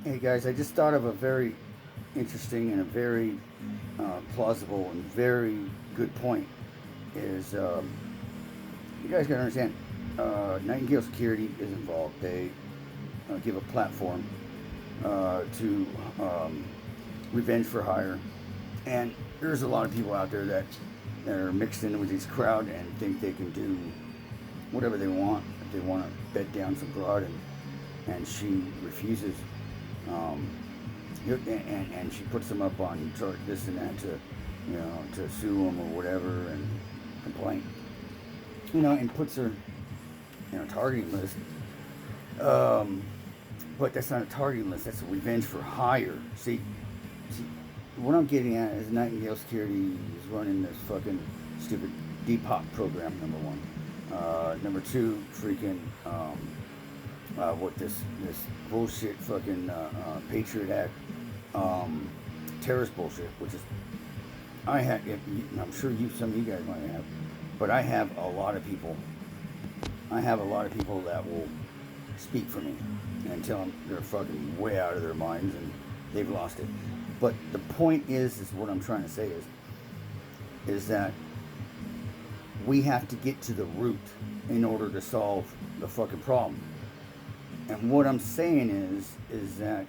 Hey guys, I just thought of a very interesting and a very plausible and very good point. Is you guys gotta understand, Nightingale Security is involved. They give a platform to Revenge for Hire, and there's a lot of people out there that are mixed in with this crowd and think they can do whatever they want. If they want to bed down some broad and she refuses, um, and she puts them up on this and that to, to sue them or whatever and complain, and puts her in a targeting list. Um, but that's not a targeting list. That's a revenge for hire. See, what I'm getting at is Nightingale Security is running this fucking stupid Depop program. Number one. Number two, freaking what this bullshit fucking Patriot Act terrorist bullshit, which is I'm sure some of you guys might have, but I have a lot of people. I have a lot of people that will speak for me and tell them they're fucking way out of their minds and they've lost it. But the point is what I'm trying to say is that we have to get to the root in order to solve the fucking problem. And what I'm saying is that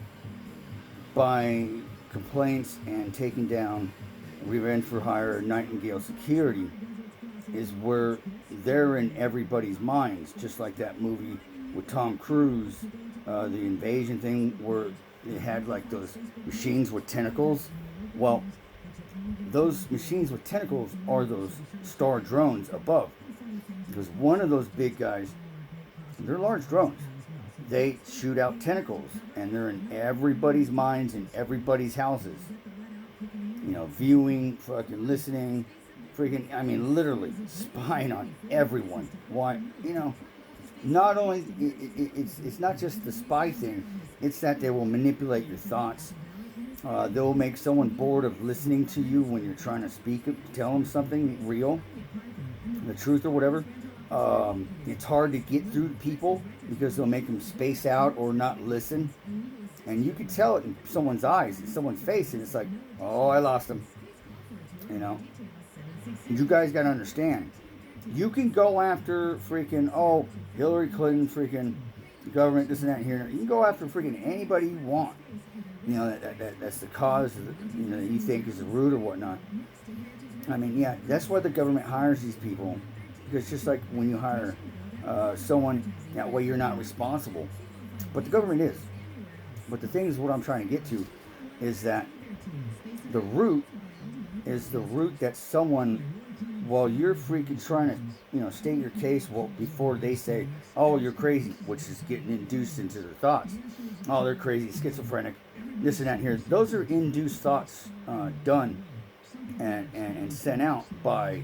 by complaints and taking down Revenge for Hire, Nightingale Security, is where they're in everybody's minds, just like that movie with Tom Cruise, the invasion thing where they had like those machines with tentacles. Well, those machines with tentacles are those star drones above. Because one of those big guys, they're large drones. They shoot out tentacles and they're in everybody's minds in everybody's houses. Viewing, fucking listening, freaking, I mean, literally spying on everyone. Why, not only, it's not just the spy thing, it's that they will manipulate your thoughts. They'll make someone bored of listening to you when you're trying to speak, tell them something real, the truth or whatever. It's hard to get through to people because they'll make them space out or not listen. And you can tell it in someone's eyes, in someone's face, and it's like, oh, I lost them. You guys got to understand. You can go after freaking, Hillary Clinton, freaking government, this and that here. You can go after freaking anybody you want. That's the cause of that you think is the root or whatnot. I mean, yeah, that's why the government hires these people. Because just like when you hire someone, that way you're not responsible. But the government is. But the thing is, what I'm trying to get to is that the root is the root that someone, while you're freaking trying to, state your case, before they say, oh, you're crazy, which is getting induced into their thoughts. Oh, they're crazy, schizophrenic, this and that here. Those are induced thoughts done and sent out by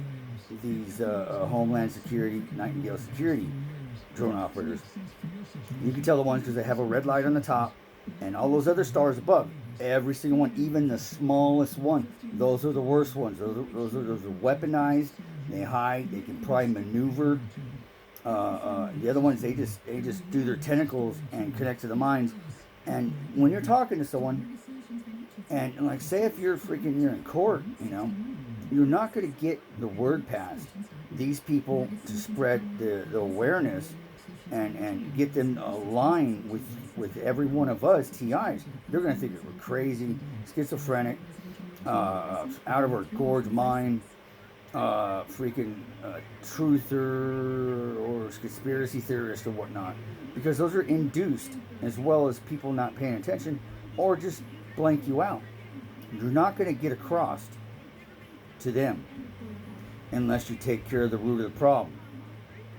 these Homeland Security, Nightingale Security drone operators. You can tell the ones because they have a red light on the top and all those other stars above. Every single one, even the smallest one, those are the worst ones. Those are weaponized. They hide. They can probably maneuver. The other ones, they just do their tentacles and connect to the minds. And when you're talking to someone, and like say if you're in court, you're not going to get the word passed. These people to spread the awareness and get them aligned with every one of us TIs. They're going to think that we're crazy, schizophrenic, out of our gorge mind, freaking truther or conspiracy theorist or whatnot, because those are induced, as well as people not paying attention or just blank you out. You're not going to get across to them unless you take care of the root of the problem.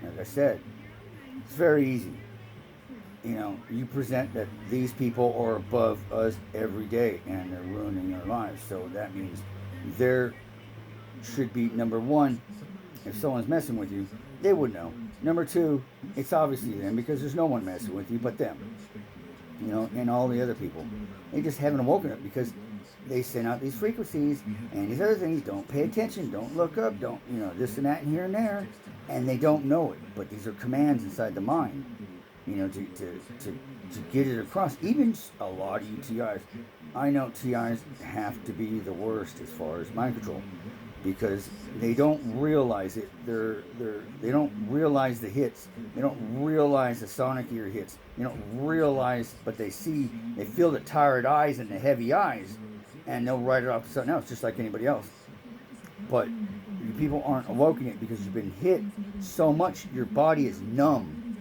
Like I said, it's very easy. You present that these people are above us every day and they're ruining our lives. So that means there should be, number one, if someone's messing with you, they would know. Number two, it's obviously them because there's no one messing with you but them. And all the other people. They just haven't woken up because they send out these frequencies and these other things. Don't pay attention. Don't look up. Don't, this and that and here and there. And they don't know it. But these are commands inside the mind, to to get it across. Even a lot of you TIs, I know TIs have to be the worst as far as mind control, because they don't realize it. They don't realize the hits. They don't realize the sonic ear hits. They don't realize, but they feel the tired eyes and the heavy eyes, and they'll write it off to something else, just like anybody else. But you people aren't awoken it because you've been hit so much, your body is numb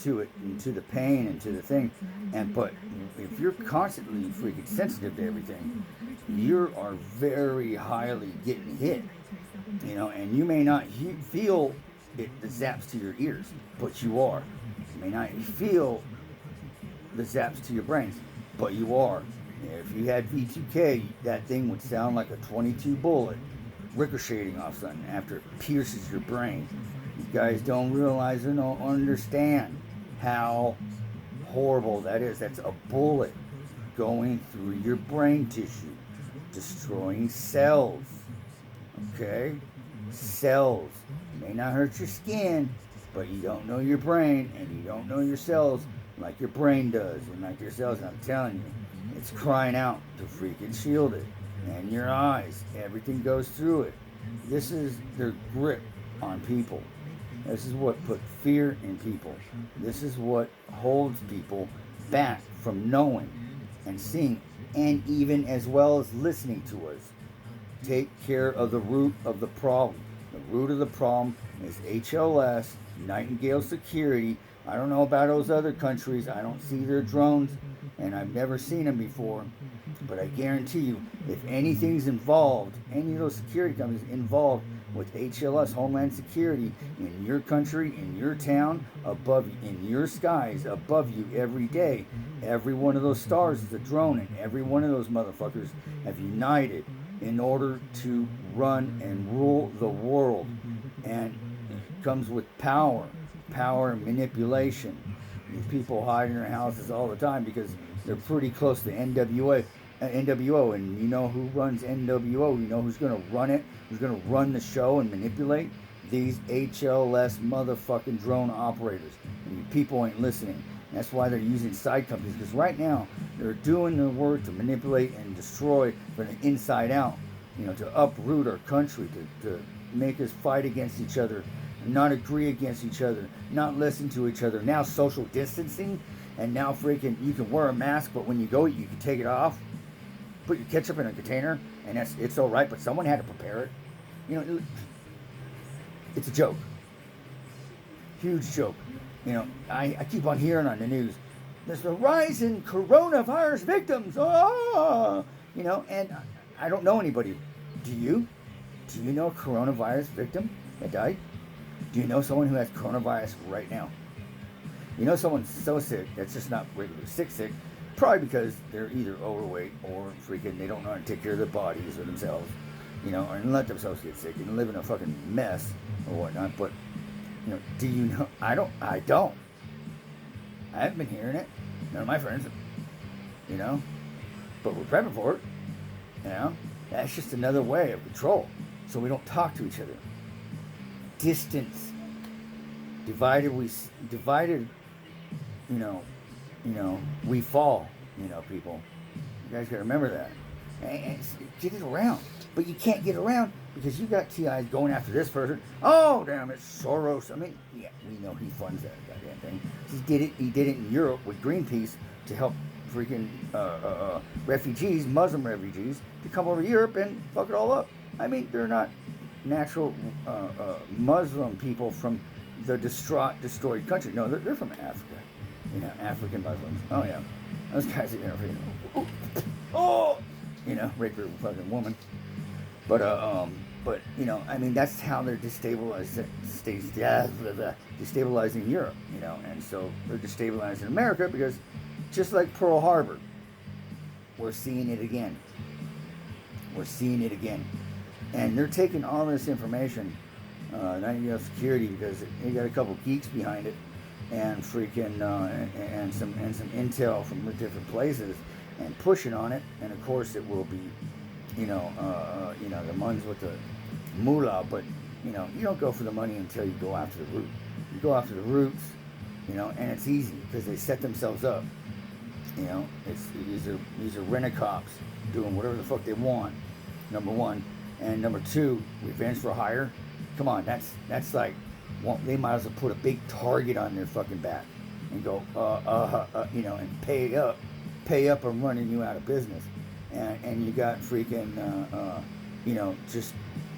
to it and to the pain and to the thing. But if you're constantly freaking sensitive to everything, you are very highly getting hit, and you may not feel it, the zaps to your ears, but you are. You may not feel the zaps to your brains, but you are. If you had V2K, that thing would sound like a 22 bullet ricocheting off something after it pierces your brain. You guys don't realize or don't understand how horrible that is. That's a bullet going through your brain tissue, destroying cells. Okay? Cells. It may not hurt your skin, but you don't know your brain and you don't know your cells like your brain does and like your cells. And I'm telling you, it's crying out to freaking shield it. And your eyes, everything goes through it. This is their grip on people. This is what put fear in people. This is what holds people back from knowing and seeing, and even as well as listening to us. Take care of the root of the problem. The root of the problem is HLS, Nightingale Security. I don't know about those other countries. I don't see their drones, and I've never seen them before. But I guarantee you, if anything's involved, any of those security companies involved with HLS, Homeland Security, in your country, in your town, above you, in your skies, above you every day, every one of those stars is a drone, and every one of those motherfuckers have united in order to run and rule the world. And it comes with power and manipulation. These people hide in their houses all the time because they're pretty close to NWO, and you know who runs NWO. You know who's going to run it, who's going to run the show and manipulate? These HLS motherfucking drone operators. And you people ain't listening. That's why they're using side companies, because right now they're doing their work to manipulate and destroy from the inside out, to uproot our country, to make us fight against each other, not agree against each other, not listen to each other. Now social distancing, and now freaking you can wear a mask, but when you go, you can take it off. Put your ketchup in a container, and it's all right, but someone had to prepare it. It's a joke. Huge joke. I keep on hearing on the news, there's a rise in coronavirus victims. And I don't know anybody. Do you? Do you know a coronavirus victim that died? Do you know someone who has coronavirus right now? You know someone's so sick that's just not regular sick, probably because they're either overweight or freaking they don't know how to take care of their bodies or themselves, and let themselves get sick and live in a fucking mess or whatnot. But, do you know? I don't. I haven't been hearing it. None of my friends, but we're prepping for it. That's just another way of control, so we don't talk to each other. Distance. Divided, we fall, people. You guys gotta remember that. And get it around. But you can't get around because you got TIs going after this person. Oh, damn, it's Soros. I mean, yeah, we know he funds that goddamn thing. He did it in Europe with Greenpeace to help freaking refugees, Muslim refugees, to come over to Europe and fuck it all up. I mean, they're not natural Muslim people from the destroyed country. No, they're from Africa. African Muslims. Oh yeah, those guys are rape a fucking woman. But I mean, that's how they're destabilizing Europe. And so they're destabilizing America because just like Pearl Harbor, we're seeing it again. And they're taking all this information, Nightingale Security, because they got a couple geeks behind it, and freaking and some intel from different places, and pushing on it. And of course, it will be, the ones with the moolah. But you don't go for the money until you go after the root. You go after the roots, You know, and it's easy because they set themselves up. You know, these are rent-a-cops doing whatever the fuck they want. Number one, and number two, revenge for hire. Come on, that's like, well, they might as well put a big target on their fucking back and go, you know, and pay up, and running you out of business, and you got freaking, you know, just,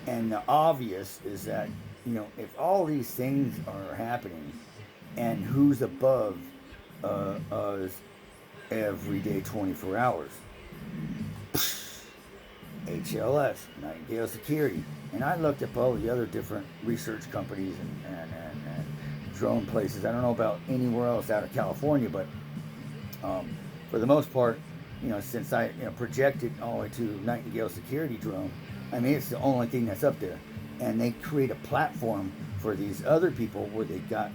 and the obvious is that, you know, if all these things are happening, and who's above us every day, 24 hours? HLS, Nightingale Security. And I looked up all the other different research companies and drone places. I don't know about anywhere else out of California, but for the most part, you know, since I projected all the way to Nightingale Security drone, I mean, it's the only thing that's up there. And they create a platform for these other people where they got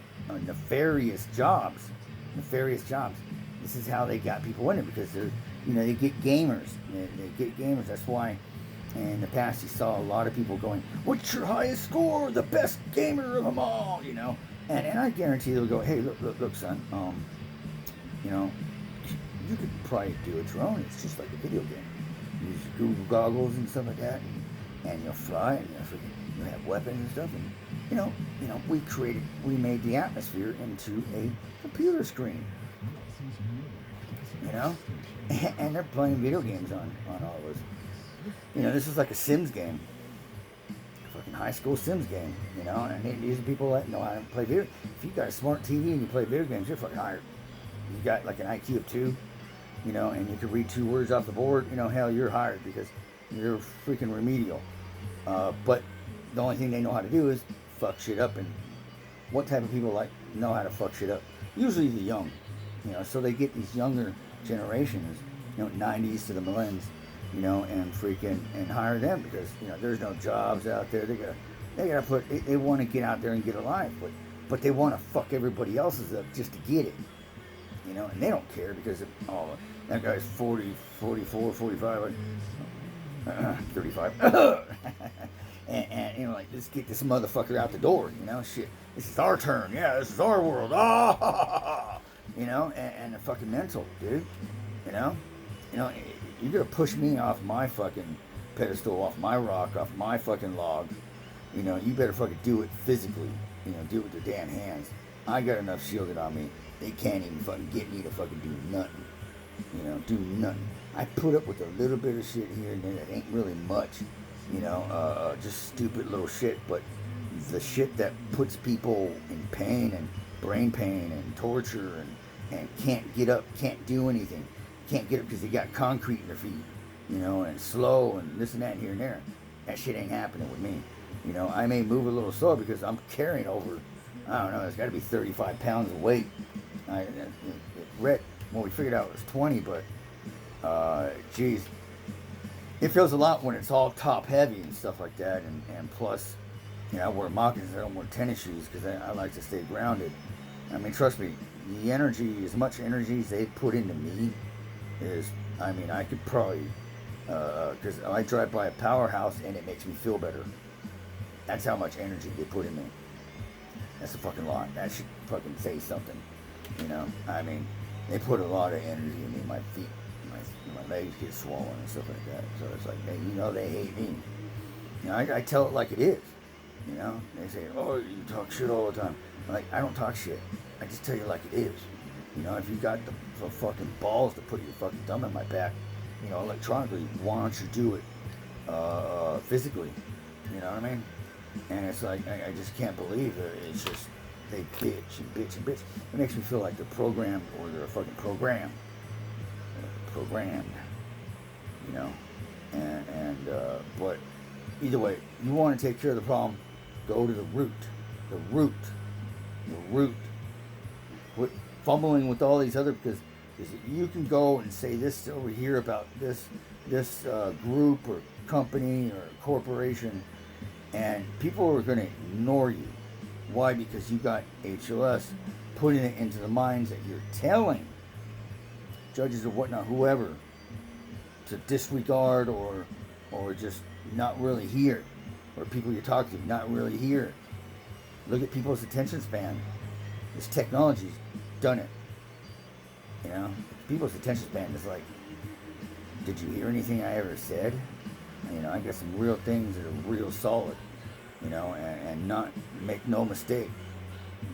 nefarious jobs. This is how they got people in it, because they're, you know, they get gamers. They get gamers. That's why in the past you saw a lot of people going, "What's your highest score? The best gamer of them all," you know. And I guarantee they'll go, "Hey, look, son. You know, you could probably do a drone. It's just like a video game. Use your Google goggles and stuff like that, and you'll fly, and you'll have weapons and stuff. And you know, we made the atmosphere into a computer screen. You know, and they're playing video games on all those. You know, this is like a Sims game, a fucking high school Sims game. You know, and these are people that know how to play video. If you got a smart TV and you play video games, you're fucking hired. You got like an IQ of 2, you know, and you can read 2 words off the board. You know, hell, you're hired because you're freaking remedial. But the only thing they know how to do is fuck shit up. And what type of people know how to fuck shit up? Usually the young. You know, so they get these younger generations, you know, 90s to the millennials, you know, and freaking and hire them because, you know, there's no jobs out there. They gotta put, they want to get out there and get a life, but they want to fuck everybody else's up just to get it, you know, and they don't care because that guy's 40, 44, 45, 35, and you know, like, let's get this motherfucker out the door, you know, shit, this is our turn, yeah, this is our world, you know, and they're fucking mental, dude. You know, you're gonna push me off my fucking pedestal, off my rock, off my fucking log. You know, you better fucking do it physically. You know, do it with your damn hands. I got enough shielded on me. They can't even fucking get me to fucking do nothing. You know, do nothing. I put up with a little bit of shit here and there that ain't really much. You know, just stupid little shit. But the shit that puts people in pain and brain pain and torture and can't get up, can't do anything, can't get up because they got concrete in their feet, you know, and slow and this and that and here and there. That shit ain't happening with me. You know, I may move a little slower because I'm carrying over, I don't know, it's got to be 35 pounds of weight. When we figured out it was 20, but, geez, it feels a lot when it's all top heavy and stuff like that. And plus, you know, I wear moccasins, I don't wear tennis shoes because I like to stay grounded. I mean, trust me, the energy, as much energy as they put into me is, I mean, I could probably, because I drive by a powerhouse and it makes me feel better. That's how much energy they put in me. That's a fucking lot. That should fucking say something, you know? I mean, they put a lot of energy in me. My feet, my legs get swollen and stuff like that. So it's like, hey, you know, they hate me. You know, I tell it like it is. You know, they say, "Oh, you talk shit all the time." I'm like, I don't talk shit. I just tell you like it is. You know, if you got the fucking balls to put your fucking thumb in my back, you know, electronically, why don't you do it physically? You know what I mean? And it's like, I just can't believe it. It's just, they bitch and bitch and bitch. It makes me feel like they're programmed, or they're fucking programmed. Programmed. You know? But either way, you want to take care of the problem, go to the root. The root. Quit fumbling with all these other, because you can go and say this over here about this group or company or corporation, and people are going to ignore you. Why? Because you got HLS putting it into the minds that you're telling judges or whatnot, whoever, to disregard or just not really hear, or people you're talking to not really hear. Look at people's attention span. This technology's done it. You know, people's attention span is like, did you hear anything I ever said? You know, I got some real things that are real solid. You know, and not make no mistake.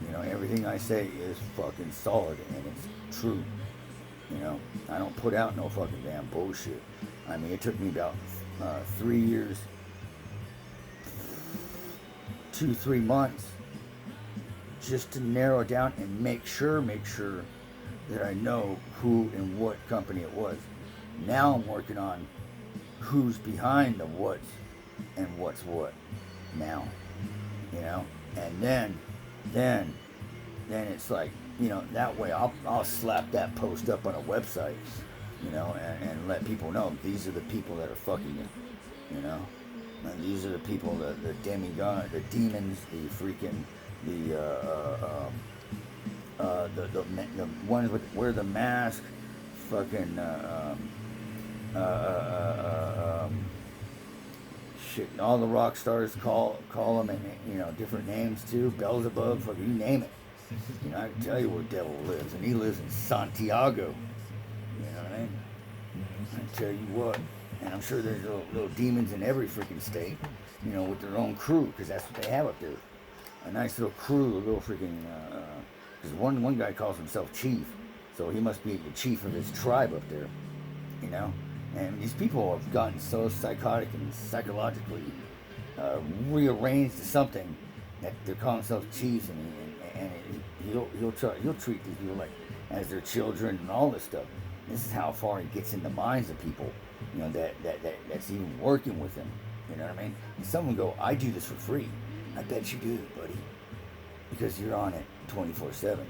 You know, everything I say is fucking solid and it's true. You know, I don't put out no fucking damn bullshit. I mean, it took me about 3 years, 2-3 months, just to narrow it down and make sure that I know who and what company it was. Now I'm working on who's behind the what's and what's what now, you know, and then it's like, you know, that way I'll slap that post up on a website, you know, and let people know these are the people that are fucking it, you know, and these are the people, the demigod, the demons, the freaking, the ones with wear the mask, fucking shit. All the rock stars call them, and you know, different names too. Beelzebub, fucking you name it. You know, I can tell you where devil lives, and he lives in Santiago. You know what I mean? I tell you what, and I'm sure there's little demons in every freaking state. You know, with their own crew, because that's what they have up there. A nice little crew, a little freaking. Because one guy calls himself chief, so he must be the chief of his tribe up there. You know. And these people have gotten so psychotic and psychologically rearranged to something that they're calling themselves chiefs, and he'll treat these people like as their children and all this stuff. This is how far he gets in the minds of people, you know, that's even working with him. You know what I mean? And someone go, I do this for free. I bet you do, buddy, because you're on it 24/7.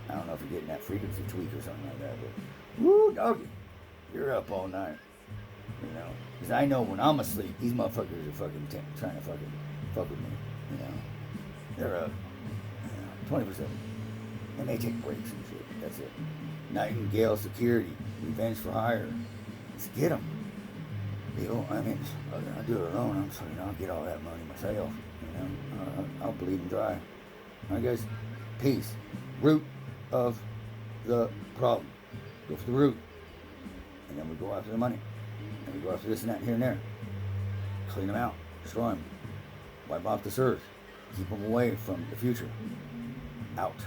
I don't know if you're getting that frequency tweak or something like that, but woo, doggy. You're up all night, you know. Because I know when I'm asleep, these motherfuckers are fucking trying to fucking fuck with me, you know. They're up, 24/7. They may take breaks and shit. That's it. Nightingale Security, Revenge for Hire. Let's get them. I mean, I do it alone. I'm sorry, I'll get all that money myself. You know, I'll bleed and dry. All right, guys. Peace. Root of the problem. Go for the root. And then we go after the money. And we go after this and that, here and there. Clean them out. Destroy them. Wipe off this earth. Keep them away from the future. Out.